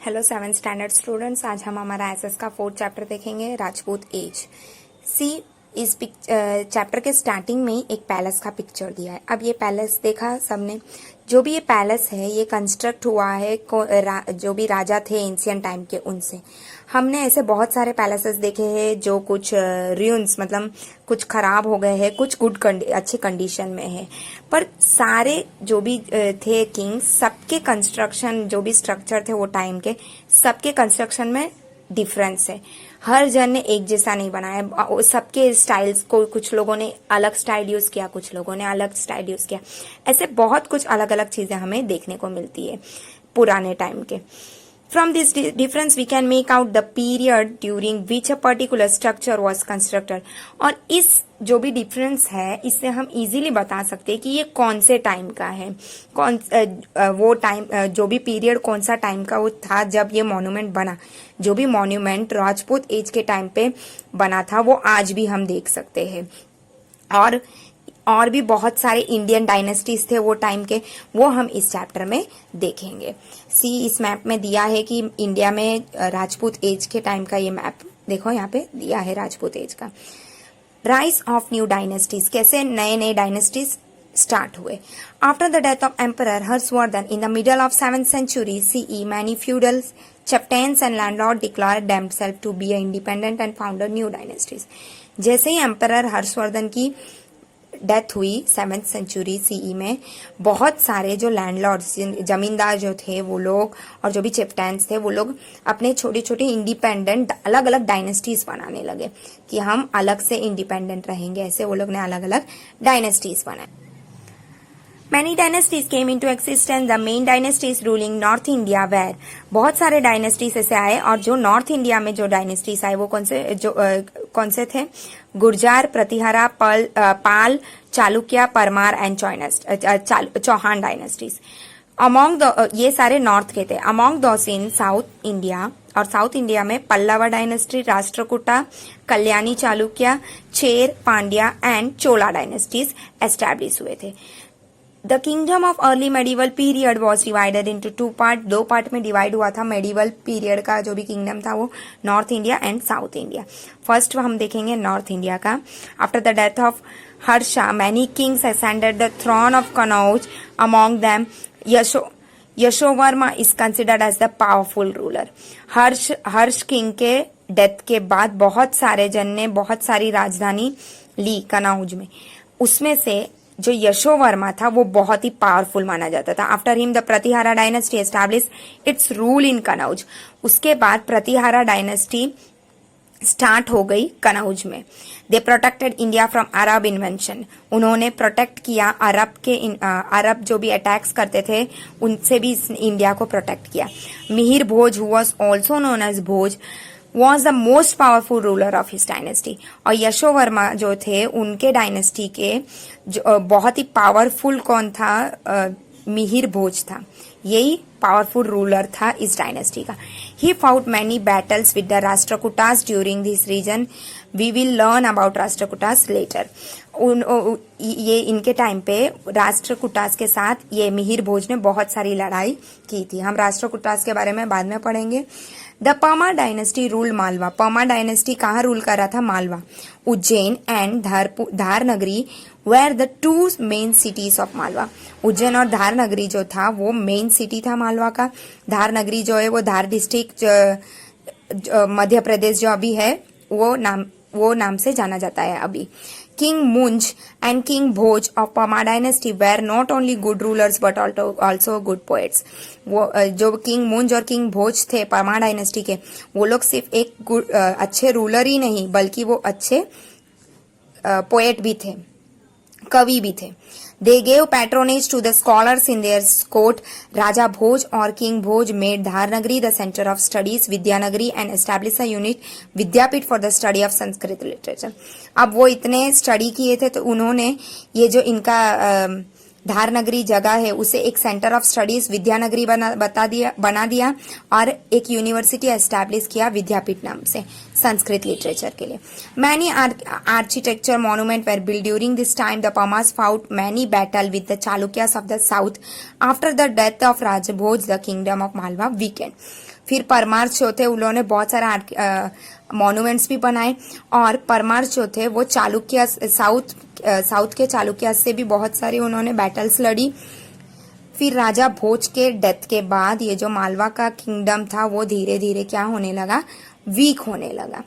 Hello 7th standard students, आज हम हमारा एसएस का 4th चैप्टर देखेंगे, राजपूत एज। सी इस चैप्टर के स्टार्टिंग में एक पैलेस का पिक्चर दिया है। अब ये पैलेस देखा सबने, जो भी ये पैलेस है ये कंस्ट्रक्ट हुआ है जो भी राजा थे एंशियंट टाइम के, उनसे। हमने ऐसे बहुत सारे पैलेसेस देखे हैं जो कुछ रुइंस मतलब कुछ खराब हो गए हैं, कुछ अच्छे कंडीशन में है, पर सारे जो भी थे किंग्स, सबके कंस्ट्रक्शन जो भी स्ट्रक्चर थे वो टाइम के, सबके कंस्ट्रक्शन में डिफरेंस है। हर जन ने एक जैसा नहीं बनाया, सबके स्टाइल्स को, कुछ लोगों ने अलग स्टाइल यूज किया, कुछ लोगों ने अलग स्टाइल यूज किया। ऐसे बहुत कुछ अलग अलग चीजें हमें देखने को मिलती है पुराने टाइम के। From this difference we can make out the period during which a particular structure was constructed। और इस जो भी डिफरेंस है इससे हम इजीली बता सकते हैं कि ये कौन से टाइम का है, वो टाइम जो भी पीरियड कौन सा टाइम का वो था जब ये मॉन्यूमेंट बना। जो भी मॉन्यूमेंट राजपूत एज के टाइम पे बना था वो आज भी हम देख सकते हैं। और भी बहुत सारे इंडियन डायनेस्टीज थे वो टाइम के, वो हम इस चैप्टर में देखेंगे। सी इस मैप में दिया है कि इंडिया में राजपूत एज के टाइम का ये मैप देखो, यहाँ पे दिया है राजपूत एज का। राइज ऑफ न्यू डायनेस्टीज, कैसे नए नए डायनेस्टीज स्टार्ट हुए। After the death of emperor Harshvardhan in the middle of 7th century CE, many feudal chieftains and landlords declared themselves to be independent and founded new dynasties। जैसे ही emperor Harshvardhan की death हुई 7th century CE में, बहुत सारे जो landlords, जमींदार जो थे वो लोग, और जो भी चिफ्टैन्स थे वो लोग अपने छोटे छोटे इंडिपेंडेंट अलग अलग डायनेस्टीज बनाने लगे कि हम अलग से इंडिपेंडेंट रहेंगे। ऐसे वो लोग ने अलग अलग डायनेस्टीज बनाए। Many dynasties came into existence. The main dynasties ruling North India were, बहुत सारे डायनेस्टीज ऐसे आए, और जो नॉर्थ इंडिया में जो डायनेस्टीज आए वो कौन से थे? Gurjara, Pratihara, Pala, Chalukya, Parmar and Chauhan dynasties. Among ये सारे नॉर्थ के थे। Among those in south India, और साउथ इंडिया में Pallava dynasty, Rashtrakuta, Kalyani Chalukya, Chera, Pandya and Chola dynasties establish हुए थे। The kingdom of early medieval period was divided into two part। दो पार्ट में डिवाइड हुआ था मेडिवल पीरियड का जो भी किंगडम था वो, north India and south India. First हम देखेंगे नॉर्थ इंडिया का। After the death of Harsha many kings ascended the throne of Kannauj। among them Yashovarma is considered as the powerful ruler. Harsh king के death के बाद बहुत सारे जन ने बहुत सारी राजधानी ली कनौज में, उसमें से जो यशोवर्मा था वो बहुत ही पावरफुल माना जाता था। After him the Pratihara dynasty establish its rule in Kannauj. उसके बाद प्रतिहारा डायनेस्टी स्टार्ट हो गई कनौज में। They protected India from Arab invention. उन्होंने प्रोटेक्ट किया अरब जो भी अटैक्स करते थे उनसे भी इंडिया को प्रोटेक्ट किया। Mihir Bhoj, who was also known as Bhoj, was the most powerful ruler of his dynasty। और यशोवर्मा जो थे उनके डायनेस्टी के जो बहुत ही पावरफुल कौन था? मिहिर भोज था, यही पावरफुल रूलर था इस डायनेस्टी का। He fought many battles with the Rashtrakutas during this region. We will learn about Rashtrakutas later. ये इनके टाइम पे राष्ट्रकूटास के साथ ये मिहिर भोज ने बहुत सारी लड़ाई की थी। हम राष्ट्रकूटास के बारे में बाद में पढ़ेंगे। The Parmar dynasty rule Malwa. Parmar dynasty कहाँ रूल कर रहा था? Malwa. Ujjain and Dhar Nagari were the two main cities of Malwa. Ujjain और धार नगरी जो था वो मेन सिटी था मालवा का। धार नगरी जो है वो धार डिस्ट्रिक्ट मध्य प्रदेश जो अभी है वो नाम से जाना जाता है अभी। King Munj and King Bhoj of Parma dynasty were not only good rulers but also good poets। वो जो किंग मुंज और किंग भोज थे परमा डायनेस्टी के, वो लोग सिर्फ एक अच्छे रूलर ही नहीं बल्कि वो अच्छे पोएट भी थे, कवि भी थे। They gave patronage to the scholars in their court। Raja Bhoj और king Bhoj made Dharanagari the center of studies, Vidyanagari, and established a unit vidyapeeth for the study of Sanskrit literature। अब वो इतने स्टडी किए थे तो उन्होंने ये जो इनका धारनगरी जगह है उसे एक सेंटर ऑफ स्टडीज विद्यानगरी बना दिया और एक यूनिवर्सिटी एस्टैब्लिश किया विद्यापीठ नाम से संस्कृत लिटरेचर के लिए। Many architecture monument were build during this time. The Paramaras fought many battle with the Chalukyas of the south. After the death of Raja Bhoj the kingdom of Malwa weakened. फिर परमार जो थे उन्होंने बहुत सारे मॉन्यूमेंट्स भी बनाए, और परमार जो थे वो चालुक्य साउथ के चालुक्य से भी बहुत सारी उन्होंने बैटल्स लड़ी। फिर राजा भोज के डेथ के बाद ये जो मालवा का किंगडम था वो धीरे धीरे क्या होने लगा, वीक होने लगा।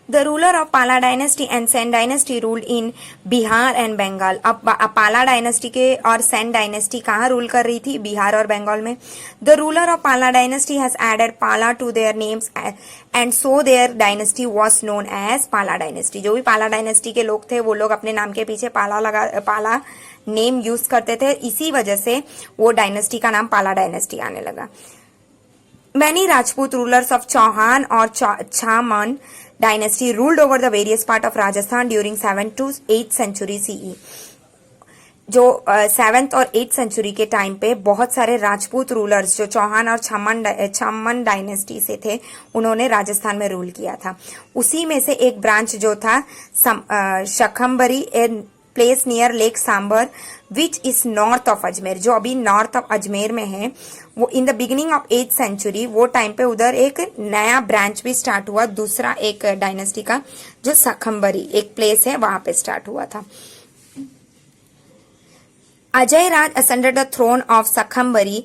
The ruler of Pala dynasty and Sen dynasty ruled in Bihar and Bengal. अब पाला डायनेस्टी के और सेन डायनेस्टी कहाँ रूल कर रही थी, बिहार और बंगाल में। The ruler of Pala dynasty has added Pala to their names and so their dynasty was known as Pala dynasty. जो भी पाला डायनेस्टी के लोग थे वो लोग अपने नाम के पीछे पाला नेम यूज करते थे, इसी वजह से वो डायनेस्टी का नाम पाला डायनेस्टी आने लगा। Many Rajput rulers of Chauhan or Chaman dynasty ruled over the various part of Rajasthan during 7th to 8th century CE। जो 7th और 8th सेंचुरी के टाइम पे बहुत सारे राजपूत रूलर्स जो चौहान और छम्मन डायनेस्टी से थे उन्होंने राजस्थान में रूल किया था। उसी में से एक ब्रांच जो था Shakambhari place near lake Sambhar which is north of Ajmer, जो अभी नॉर्थ ऑफ अजमेर में है। वो in the beginning of 8th century वो टाइम पे उधर एक नया ब्रांच भी स्टार्ट हुआ, दूसरा एक डायनेस्टी का, जो सखम्बरी एक प्लेस है वहां पे स्टार्ट हुआ था। अजय राज ascended the throne of Sakhambari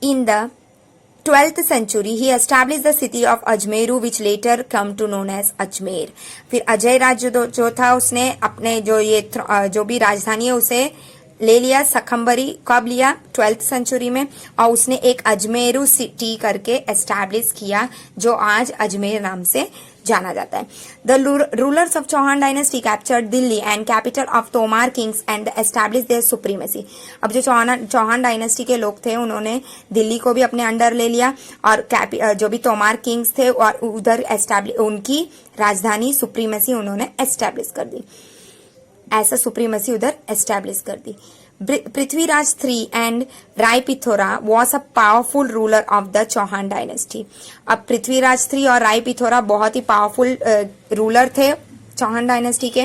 in the 12th century. He established the city of Ajmeru which later come to known as Ajmer। फिर अजय राज जो था उसने अपने जो भी राजधानी है उसे ले लिया। सखम्बरी कब लिया, 12th सेंचुरी में, और उसने एक अजमेरू सिटी करके एस्टैब्लिश किया जो आज अजमेर नाम से जाना जाता है। The rulers of Chauhan dynasty captured Delhi and capital of Tomar kings and establish their supremacy. अब जो चौहान डायनेस्टी के लोग थे उन्होंने दिल्ली को भी अपने अंडर ले लिया, और जो भी तोमार किंग्स थे और उधर उनकी राजधानी सुप्रीमेसी उन्होंने एस्टैब्लिश कर दी, ऐसा सुप्रीमेसी उधर एस्टैब्लिश कर दी। Prithviraj III and Rai Pithora was a powerful ruler of the Chauhan dynasty. अब पृथ्वीराज III और राय पिथोरा बहुत ही पावरफुल रूलर थे चौहान डायनेस्टी के।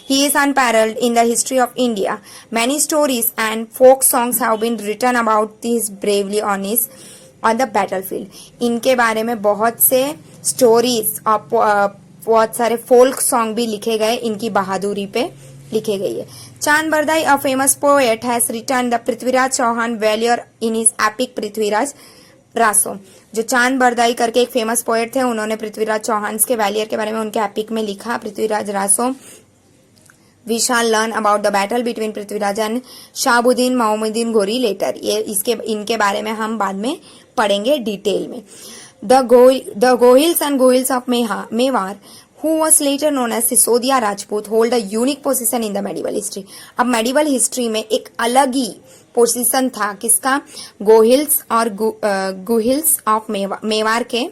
He is unparalleled in the history of India. Many stories and folk songs have been written about this bravely on the battlefield. इनके बारे में बहुत से स्टोरीज और बहुत सारे फोल्क सॉन्ग भी लिखे गए, इनकी बहादुरी पे लिखे गई है। Chand Bardai a famous poet has written the Prithviraj Chauhan valour in his epic Prithviraj Raso. जो चांद बरदाई करके एक फेमस पोएट थे उन्होंने पृथ्वीराज चौहान के वैलियर के बारे में उनके एपिक में लिखा, Prithviraj Raso. We shall learn about the battle between Prithviraj and Shahabuddin Muhammad Ghori later. ये इनके बारे में हम बाद में पढ़ेंगे डिटेल में। The Gohils and Gohils of Mewar who was later known as Sisodia Rajput hold a unique position in the medieval history। अब मेडिवल हिस्ट्री में एक अलग ही पोजीशन था किसका, गोहिल्स और गुहिल्स ऑफ मेवार के,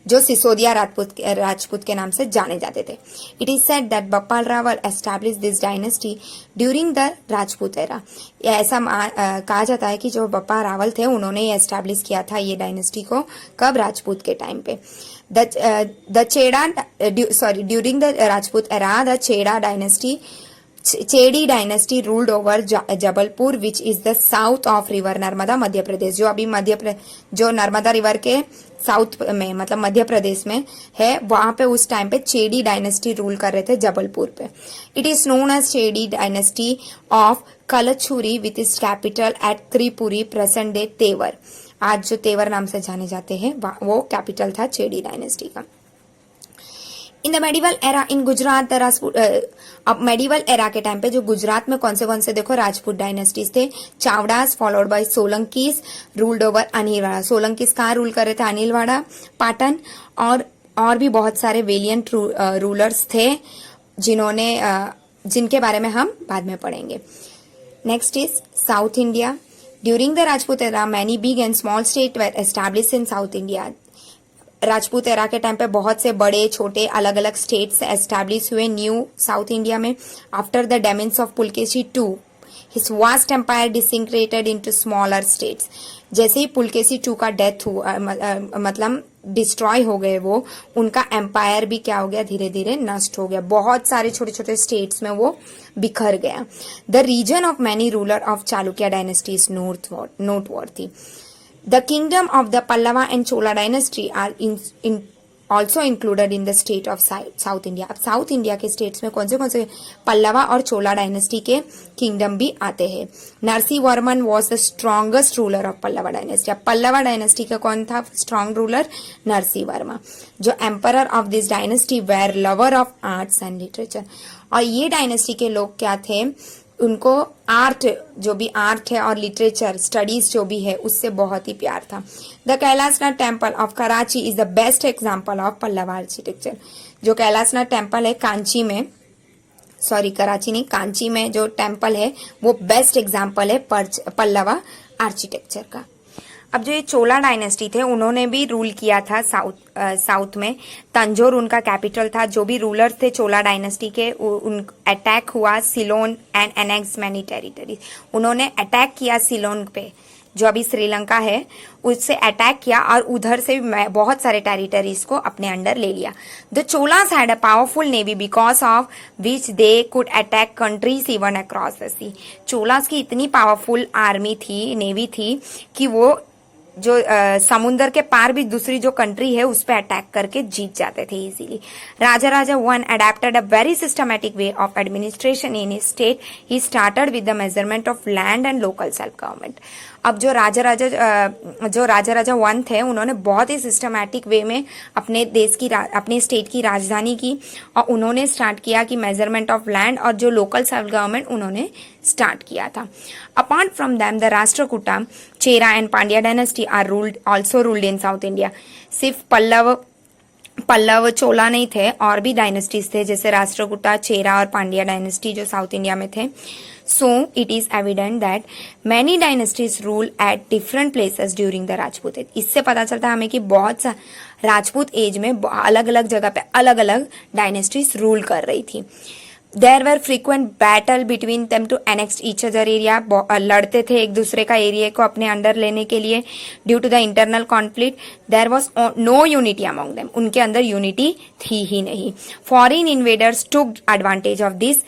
जो सिसोदिया राजपूत के नाम से जाने जाते थे। It is said that Bappa Rawal establish this dynasty during the Rajput era. ऐसा कहा जाता है कि जो बप्पा रावल थे उन्होंने ये एस्टैब्लिश किया था ये डायनेस्टी को, कब, राजपूत के टाइम पे। during the Rajput era, the Chedi dynasty ruled over Jabalpur, which is the south of river Narmada, Madhya Pradesh. जो अभी जो नर्मदा रिवर के साउथ में मतलब मध्य प्रदेश में है, वहां पे उस टाइम पे चेडी डायनेस्टी रूल कर रहे थे जबलपुर पे। It is known as Chedi dynasty of Kalachuri with its capital at Tripuri, present day. आज जो तेवर नाम से जाने जाते हैं वो कैपिटल था चेडी डायनेस्टी का। In the medieval era in Gujarat the Rajput. अब मेडिवल एरा के टाइम पे जो गुजरात में कौन से देखो राजपूत डायनेस्टीज थे, Chavdas followed by Solankis ruled over Anhilwara. Solankis कहाँ रूल कर रहे थे, अनिलवाड़ा, पाटन, और भी बहुत सारे वेलियंट रूलर्स थे जिनके बारे में हम बाद में पढ़ेंगे। Next is south India. During the Rajput era many big and small state were established in south India. Rajput era के टाइम पे बहुत से बड़े छोटे अलग अलग स्टेट्स एस्टैब्लिश हुए न्यू साउथ इंडिया में। After the demise of Pulakeshi II, his vast empire disintegrated into smaller states. जैसे ही पुलकेशी II का डेथ हुआ, मतलब डिस्ट्रॉय हो गए वो, उनका एम्पायर भी क्या हो गया, धीरे धीरे नष्ट हो गया, बहुत सारे छोटे छोटे स्टेट्स में वो बिखर गया। The reason of many ruler of Chalukya dynasty is noteworthy. The kingdom of the Pallava and Chola dynasty are also included in the state of South India. अब साउथ इंडिया के स्टेट्स में कौन से पल्लवा और चोला डायनेस्टी के किंगडम भी आते हैं. Narasimhavarman was the strongest ruler of Pallava dynasty. अब पल्लवा डायनेस्टी का कौन था स्ट्रॉन्ग रूलर? नरसिंहवर्मा. जो emperor of this dynasty were lover of arts and literature. और ये डायनेस्टी के लोग क्या थे? उनको आर्ट, जो भी आर्ट है और लिटरेचर स्टडीज जो भी है उससे बहुत ही प्यार था. The Kailasanath temple of Karachi is the best example of Pallava architecture. जो कैलासनाथ टेम्पल है कांची में, सॉरी कराची नहीं, कांची में जो टेम्पल है वो बेस्ट एग्जाम्पल है पल्लवा आर्किटेक्चर का. अब जो ये चोला डायनेस्टी थे उन्होंने भी रूल किया था साउथ में. तंजौर उनका कैपिटल था. जो भी रूलर्स थे चोला डायनेस्टी के, उन अटैक हुआ Ceylon and annex many territories. उन्होंने अटैक किया सिलोन पे जो अभी श्रीलंका है, उससे अटैक किया और उधर से बहुत सारे टेरिटरीज को अपने अंडर ले लिया. The Cholas had a powerful navy because of which they could attack countries even across the sea. Cholas की इतनी पावरफुल आर्मी थी, नेवी थी कि वो जो समुंदर के पार भी दूसरी जो कंट्री है उस पर अटैक करके जीत जाते थे easily. Raja one adapted a very systematic way of administration in his state. He started with the measurement of land and local self government. अब जो राजा वन थे उन्होंने बहुत ही सिस्टमैटिक वे में अपने स्टेट की राजधानी की और उन्होंने स्टार्ट किया कि मेजरमेंट ऑफ लैंड और जो लोकल सेल्फ गवर्नमेंट उन्होंने स्टार्ट किया था. Apart from them the Rashtrakuta, Chera and Pandya dynasty are also ruled in south India. सिर्फ पल्लव चोला नहीं थे, और भी डायनेस्टीज थे जैसे राष्ट्रकूटा, चेरा और पांड्या डायनेस्टी जो साउथ इंडिया में थे. So it is evident that many dynasties rule at different places during the Rajput age. इससे पता चलता है हमें कि बहुत सा राजपूत एज में अलग अलग जगह पे अलग अलग डायनेस्टीज रूल कर रही थी. There were frequent battle between them to annex each other area. लड़ते थे एक दूसरे का एरिया को अपने अंडर लेने के लिए. Due to the internal conflict, there was no unity among them. उनके अंदर यूनिटी थी ही नहीं. Foreign invaders took advantage of this.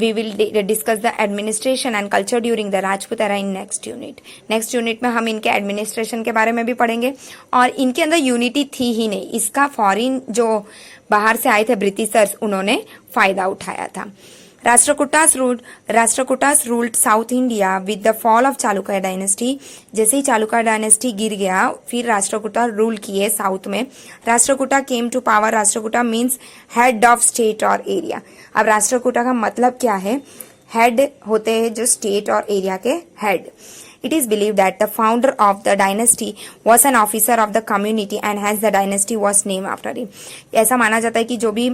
We will discuss the administration and culture during the Rajput era in next unit. Next unit में हम इनके administration के बारे में भी पढ़ेंगे. और इनके अंदर यूनिटी थी ही नहीं, इसका फॉरेन जो बाहर से आए थे ब्रिटिशर्स उन्होंने फायदा उठाया था. Rashtrakutas ruled south India with the fall of Chalukya dynasty. जैसे ही चालुक्य डायनेस्टी गिर गया फिर राष्ट्रकूटा रूल किए साउथ में. Rashtrakuta came to power. Rashtrakuta means head of state और एरिया. अब राष्ट्रकूटा का मतलब क्या है? हेड होते हैं जो स्टेट और एरिया के head. It is believed that the founder of the dynasty was an officer of the community and hence the dynasty was named after him. ऐसा माना जाता है कि जो भी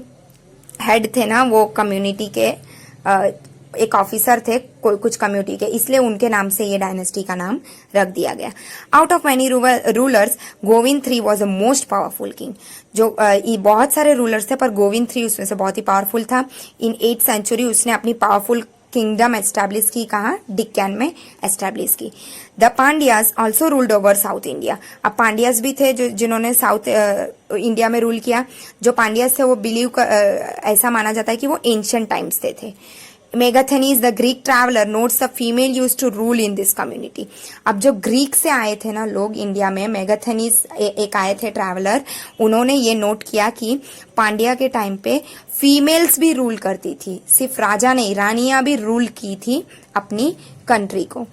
हेड थे ना वो कम्युनिटी के एक ऑफिसर थे कुछ कम्युनिटी के, इसलिए उनके नाम से ये डायनेस्टी का नाम रख दिया गया. Out of many rulers Govind III was the most powerful king. जो बहुत सारे रूलर्स थे पर गोविंद III उसमें से बहुत ही पावरफुल था. इन 8th सेंचुरी उसने अपनी पावरफुल किंगडम एस्टैब्लिश की. कहा? डिक्कन में एस्टैब्लिश की. The Pandyas also ruled over south India. अब पांड्यास भी थे जिन्होंने साउथ इंडिया में रूल किया. जो पांड्यास थे वो ऐसा माना जाता है कि वो एंशिएंट टाइम्स थे. Megasthenes the Greek traveller notes the female use to rule in this community. अब जो ग्रीक से आए थे ना लोग इंडिया में, मेगाथेनीज एक आए थे ट्रैवलर, उन्होंने ये नोट किया कि पांड्या के टाइम पे फीमेल्स भी रूल करती थी. सिर्फ राजा नहीं, रानियां भी रूल की थी अपनी कंट्री को.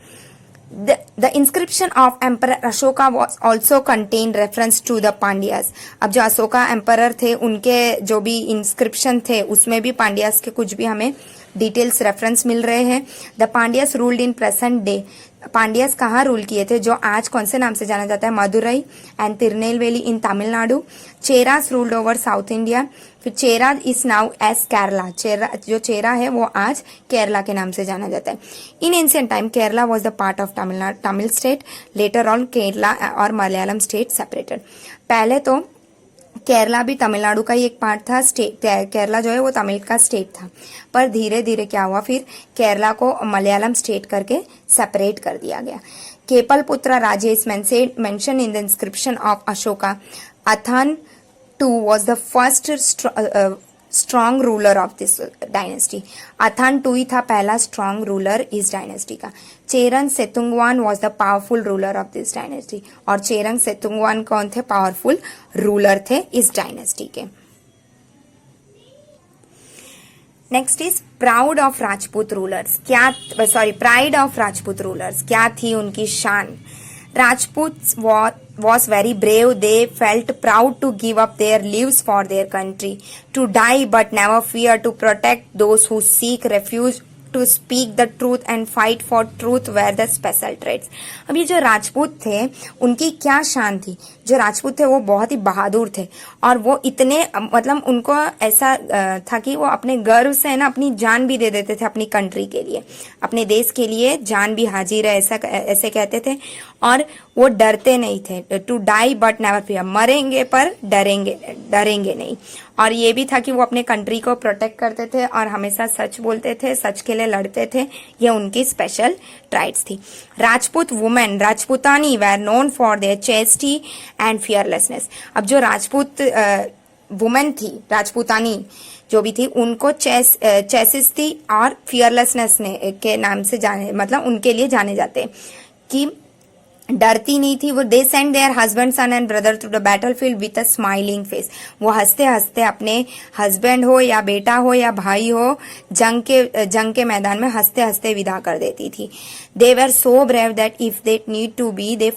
The inscription of Emperor Ashoka was also contained reference to the Pandyas. अब जो अशोका एम्परर थे उनके जो भी इंस्क्रिप्शन थे उसमें भी पांड्यास के कुछ भी हमें डिटेल्स रेफरेंस मिल रहे हैं. The Pandyas ruled in present day. Pandyas कहाँ रूल किए थे? जो आज कौन से नाम से जाना जाता है? Madurai and Tirunelveli in Tamil Nadu. Cheras ruled over south India. फिर चेरा इज नाउ एज केरला. चेरा है वो आज केरला के नाम से जाना जाता है. इन ancient time Kerala was the part of Tamil state. Later on Kerala और मलयालम स्टेट सेपरेटेड. पहले तो केरला भी तमिलनाडु का ही एक पार्ट था. केरला जो है वो तमिल का स्टेट था, पर धीरे धीरे क्या हुआ फिर केरला को मलयालम स्टेट करके सेपरेट कर दिया गया. केपलपुत्रा राजेश mention in the inscription of Ashoka. Athan II was the first strong ruler of this dynasty. Athan two था पहला स्ट्रॉन्ग रूलर इस डायनेस्टी का। Cheran Senguttuvan was the powerful ruler of this dynasty. और चेरन सेतुंगवान कौन थे? पावरफुल रूलर थे इस डायनेस्टी के। Next is proud of Rajput rulers. क्या प्राइड ऑफ राजपूत रूलर्स, क्या थी उनकी शान? Rajputs was very brave. They felt proud to give up their lives for their country, to die but never fear, to protect those who seek refuge, to speak the truth and fight for truth were the special traits. अब ये जो राजपूत थे उनकी क्या शान थी? जो राजपूत थे वो बहुत ही बहादुर थे और वो इतने मतलब उनको ऐसा था कि वो अपने गर्व से ना अपनी जान भी दे देते थे अपनी कंट्री के लिए, अपने देश के लिए जान भी हाजिर है ऐसे कहते थे। और वो डरते नहीं थे। To die but never fear, मरेंगे पर डरेंगे नहीं। और ये भी था कि वो अपने कंट्री को प्रोटेक्ट करते थे और हमेशा सच बोलते थे, सच के लिए लड़ते थे। ये उनकी स्पेशल ट्राइट्स थी। Rajput women, Rajputani were known for their chastity and fearlessness. अब जो राजपूत वुमेन थी, राजपूतानी जो भी थी, उनको चेसिस थी और फियरलेसनेस के नाम से जाने, मतलब उनके लिए जाने जाते कि डरती नहीं थी वो। They send their husband, son and brother through the battlefield with a smiling face. वो हंसते हंसते अपने हस्बैंड हो या बेटा हो या भाई हो, जंग के मैदान में हंसते हंसते विदा कर देती थी। They were so brave that if they need to be they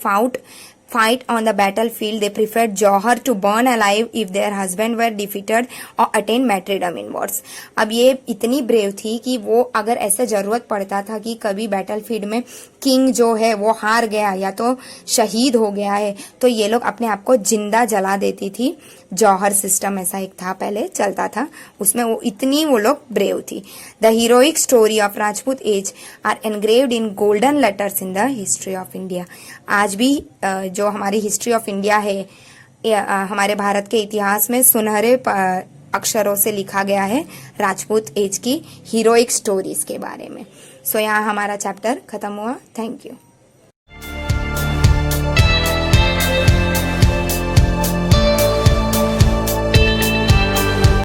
fight on the battlefield. They preferred Johar to burn alive if their husband were defeated or attain martyrdom in wars. अब ये इतनी brave थी कि वो अगर ऐसे जरूरत पड़ता था कि कभी बैटलफील्ड में किंग जो है वो हार गया या तो शहीद हो गया है, तो ये लोग अपने आप को जिंदा जला देती थी। जौहर सिस्टम ऐसा एक था, पहले चलता था, उसमें वो लोग ब्रेव थी। The heroic story of Rajput age are engraved in golden letters in the history of India. आज भी जो हमारी हिस्ट्री ऑफ इंडिया है, हमारे भारत के इतिहास में सुनहरे अक्षरों से लिखा गया है राजपूत एज की हीरोइक स्टोरीज के बारे में। सो यहाँ हमारा चैप्टर खत्म हुआ। Thank you.